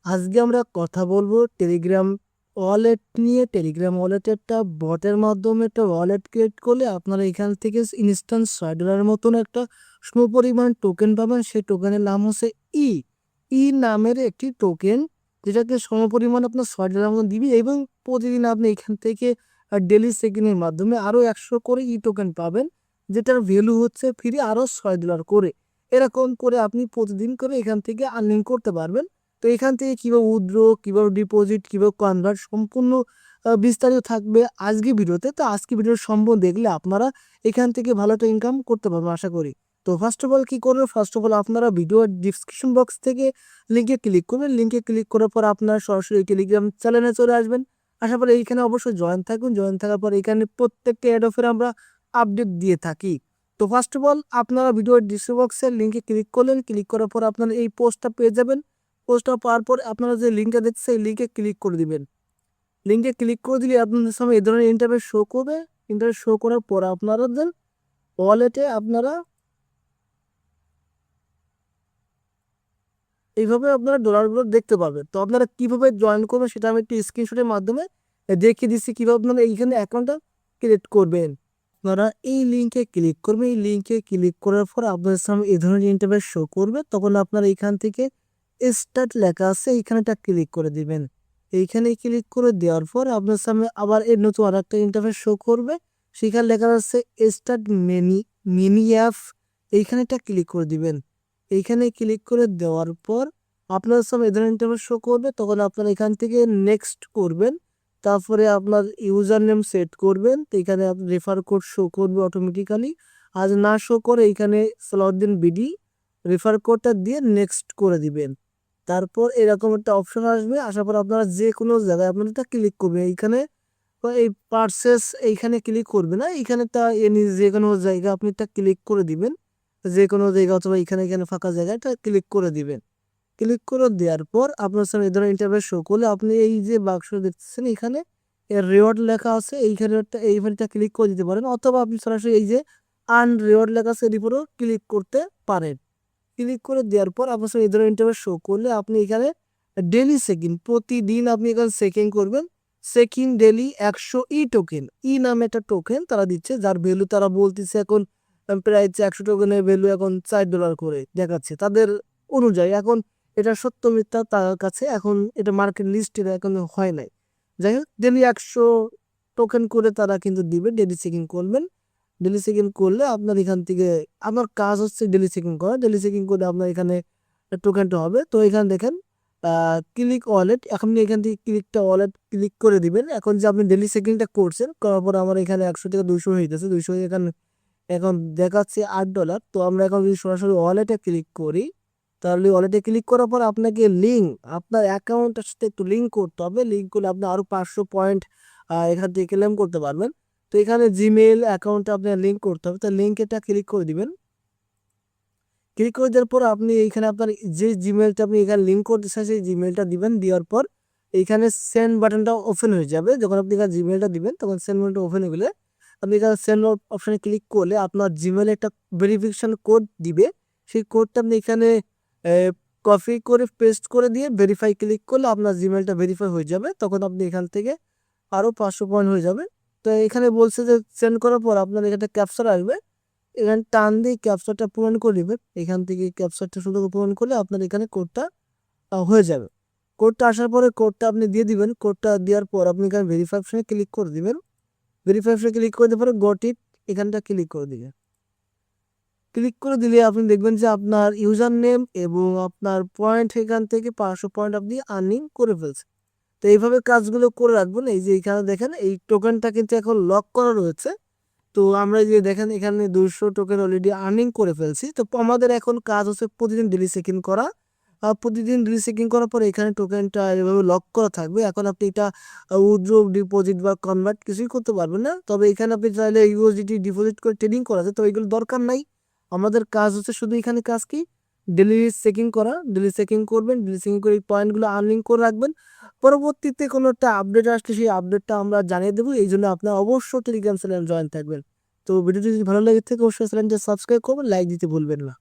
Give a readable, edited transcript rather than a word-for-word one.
আজকে আমরা কথা বলবো টেলিগ্রাম ওয়ালেট নিয়ে। টেলিগ্রাম ওয়ালেট একটা বটের মাধ্যমে একটা ওয়ালেট ক্রিয়েট করলে আপনারা এখান থেকে ইনস্ট্যান্ট $6 মতন একটা সমপরিমাণ টোকেন পাবেন। সেই টোকেনের নাম হচ্ছে ই ই নামের একটি টোকেন, যেটাকে সমপরিমাণ আপনার $6 মতন দিবি এবং প্রতিদিন আপনি এখান থেকে ডেলি চেকিংয়ের মাধ্যমে আরও 100 করে ই টোকেন পাবেন, যেটার ভ্যালু হচ্ছে ফ্রি আরও $6 করে। এরকম করে আপনি প্রতিদিন করে এখান থেকে আর্নিং করতে পারবেন। তো এখান থেকে কীভাবে উইথড্র, কীভাবে ডিপোজিট, কীভাবে কনভার্ট সম্পূর্ণ বিস্তারিত থাকবে আজকে ভিডিওতে। তো আজকে ভিডিওর সম্পূর্ণ দেখলে আপনারা এখান থেকে ভালো একটা ইনকাম করতে পারবেন আশা করি। তো ফার্স্ট অফ অল কী করবেন, ফার্স্ট অফ অল আপনারা ভিডিওর ডিসক্রিপশন বক্স থেকে লিঙ্কে ক্লিক করবেন। লিঙ্কে ক্লিক করার পর আপনারা সরাসরি টেলিগ্রাম চ্যানেলে চলে আসবেন। আসার পরে এইখানে অবশ্যই জয়েন থাকুন। জয়েন থাকার পর এখানে প্রত্যেকটা অ্যাড অফের আমরা আপডেট দিয়ে থাকি। তো ফার্স্ট অফ অল আপনারা ভিডিওর ডিসক্রিপশন বক্সের লিঙ্কে ক্লিক করলেন। ক্লিক করার পর আপনারা এই পোস্টটা পেয়ে যাবেন। পোস্টটা পাওয়ার পর আপনারা যে লিঙ্কটা দেখছেন এই লিঙ্কে ক্লিক করে দিবেন। লিঙ্কে ক্লিক করে দিলে আপনাদের সামনে এই ধরনের ইন্টারফেস শো করবে। ইন্টারফেস শো করার পর আপনারা দেন ওয়ালেটে আপনারা এইভাবে আপনারা ডলারগুলো দেখতে পাবেন। তো আপনারা কীভাবে জয়েন করবেন সেটা আমি একটি স্ক্রিনশটের মাধ্যমে দেখিয়ে দিচ্ছি কীভাবে আপনারা এইখানে অ্যাকাউন্টটা ক্রিয়েট করবেন। আপনারা এই লিঙ্কে ক্লিক করবেন। এই লিঙ্কে ক্লিক করার পর আপনাদের সামনে এই ধরনের ইন্টারফেস শো করবে। তখন আপনারা এইখান থেকে স্টার্ট লেখা আছে এইখানেটা ক্লিক করে দিবেন। এইখানে ক্লিক করে দেওয়ার পর আপনার সামনে আবার এর নতুন আর একটা ইন্টারফেস শো করবে। সেখানে লেখা আছে স্টার্ট মিনি অ্যাপ, এইখানেটা ক্লিক করে দিবেন। এইখানে ক্লিক করে দেওয়ার পর আপনার সামনে এই ধরনের ইন্টারফেস শো করবে। তখন আপনারা এখান থেকে নেক্সট করবেন। তারপরে আপনার ইউজার নেম সেট করবেন। তো এখানে আপনার রেফার কোড শো করবে অটোমেটিক্যালি। আজ না শো করে এখানে সালাউদ্দিন বিডি রেফার কোডটা দিয়ে নেক্সট করে দিবেন। তারপর এরকম একটা অপশন আসবে। আসার পর আপনারা যে কোনো জায়গায় আপনারা এটা ক্লিক করবেন। এইখানে এই পারচেস এইখানে ক্লিক করবে না, এইখানেটা এনি যে কোনো জায়গা আপনি এটা ক্লিক করে দিবেন। যে কোনো জায়গা অথবা এখানে ফাঁকা জায়গাটা ক্লিক করে দিবেন। ক্লিক করে দেওয়ার পর আপনার সামনে এই ধরনের ইন্টারফেস শো করলে আপনি এই যে বাক্স দেখতেছেন এখানে এর রিওয়ার্ড লেখা আছে এইখানেটা ক্লিক করে দিতে পারেন, অথবা আপনি সরাসরি এই যে আর্ন রিওয়ার্ড লেখা আছে এর উপরেও ক্লিক করতে পারেন। ক্লিক করে দেওয়ার পর আপনার সামনে এই ধরনের ইন্টারফেস শো করলে আপনি এখানে ডেলি চেকিং, প্রতিদিন আপনি এখানে চেকিং করবেন। চেকিং ডেলি 100 ই টোকেন, ই নামে একটা টোকেন তারা দিচ্ছে, যার ভ্যালু তারা বলতেছে এখন প্রায় 100 টোকেনের ভ্যালু এখন $4 করে দেখাচ্ছে তাদের অনুযায়ী। এখন এটা সত্য মিথ্যা তার কাছে এখন এটা মার্কেট লিস্টে এখন হয় নাই। যাই হোক, ডেলি 100 টোকেন করে তারা কিন্তু দিবে। ডেলি চেকিং করবেন। ডেলি চেকিং করলে আপনার এখান থেকে আপনার কাজ হচ্ছে ডেলি চেকিং করা। ডেলি চেকিং করে আপনার এখানে টোকেনটা হবে। তো এখানে দেখেন ক্লিক ওয়ালেট, এখন এখান থেকে ওয়ালেট ক্লিক করে দিবেন। এখন যে আপনি ডেলি চেকিংটা করছেন করার পর আমার এখানে 100 থেকে 200 হয়ে গেছে। 200 এখানে এখন দেখাচ্ছে $8। তো আমরা এখন যদি সরাসরি ওয়ালেটে ক্লিক করি, তাহলে ওয়ালেটে ক্লিক করার পর আপনাকে আপনার অ্যাকাউন্টের সাথে একটু লিঙ্ক করতে হবে। লিঙ্ক করলে আপনি আরও 500 পয়েন্ট এখান থেকে ক্লেম করতে পারবেন। তো এখানে জিমেইল অ্যাকাউন্টে আপনার লিঙ্ক করতে হবে। তো লিঙ্কটা ক্লিক করে দিবেন। ক্লিক করে দেওয়ার পর আপনি এইখানে আপনার যে জিমেইলটা আপনি এখানে লিঙ্ক করতে চান সেই জিমেইলটা দিবেন। দেওয়ার পর এইখানে সেন্ড বাটনটা ওপেন হয়ে যাবে। যখন আপনি এখানে জিমেইলটা দিবেন তখন সেন্ড বাটনটা ওপেন হয়ে গেলে আপনি এখানে সেন্ড অপশানে ক্লিক করলে আপনার জিমেইলে একটা ভেরিফিকেশন কোড দিবে। সেই কোডটা আপনি এখানে কপি করে পেস্ট করে দিয়ে ভেরিফাই ক্লিক করলে আপনার জিমেইলটা ভেরিফাই হয়ে যাবে। তখন আপনি এখান থেকে আরও 500 পয়েন্ট হয়ে যাবে। তো এখানে বলছে যে সেন্ড করার পর আপনার এখানে ক্যাপচার আসবে। এখানে টান দিয়ে ক্যাপচারটা পূরণ করে নেবেন। এখান থেকে ক্যাপচারটা শুধু পূরণ করলে আপনার এখানে কোডটা হয়ে যাবে। কোডটা আসার পরে কোডটা আপনি দিয়ে দিবেন। কোডটা দেওয়ার পর আপনি এখানে ভেরিফাই অপশনে ক্লিক করে দিবেন। ভেরিফাই অপশনে ক্লিক করে দেওয়ার পরে গট ইট এখানটা ক্লিক করে দিবেন। ক্লিক করে দিলে আপনি দেখবেন যে আপনার ইউজার নেম এবং আপনার পয়েন্ট এখান থেকে 500 পয়েন্ট আপনি আর্নিং করে ফেলছেন। তো এইভাবে কাজগুলো করে রাখবেন। এই যে এখানে দেখেন এই টোকেনটা কিন্তু এখন লক করা রয়েছে। তো আমরা যে দেখেন এখানে 200 টোকেন অলরেডি আর্নিং করে ফেলছি। তো আমাদের এখন কাজ হচ্ছে প্রতিদিন ডেলি চেকিং করা। প্রতিদিন ডেলি চেকিং করার পরে এখানে টোকেনটা এভাবে লক করা থাকবে। এখন আপনি এটা উইথড্র, ডিপোজিট বা কনভার্ট কিছুই করতে পারবেন না। তবে এখানে আপনি চাইলে ইউএসডিটি ডিপোজিট করে ট্রেডিং করা যায়, তো এগুলো দরকার নাই। আমাদের কাজ হচ্ছে শুধু এখানে কাজ কি ডেলি চেকিং করা। ডেলি চেকিং করবেন, ডেলি চেকিং করে এই পয়েন্টগুলো আর্নিং করে রাখবেন। পরবর্তীতে কোনো একটা আপডেট আসলে সেই আপডেটটা আমরা জানিয়ে দেবো। এই জন্য আপনার অবশ্যই টেলিগ্রাম চ্যানেল জয়েন থাকবেন। তো ভিডিওটি যদি ভালো লাগে থাকে অবশ্যই চ্যানেলটা সাবস্ক্রাইব করবেন, লাইক দিতে ভুলবেন না।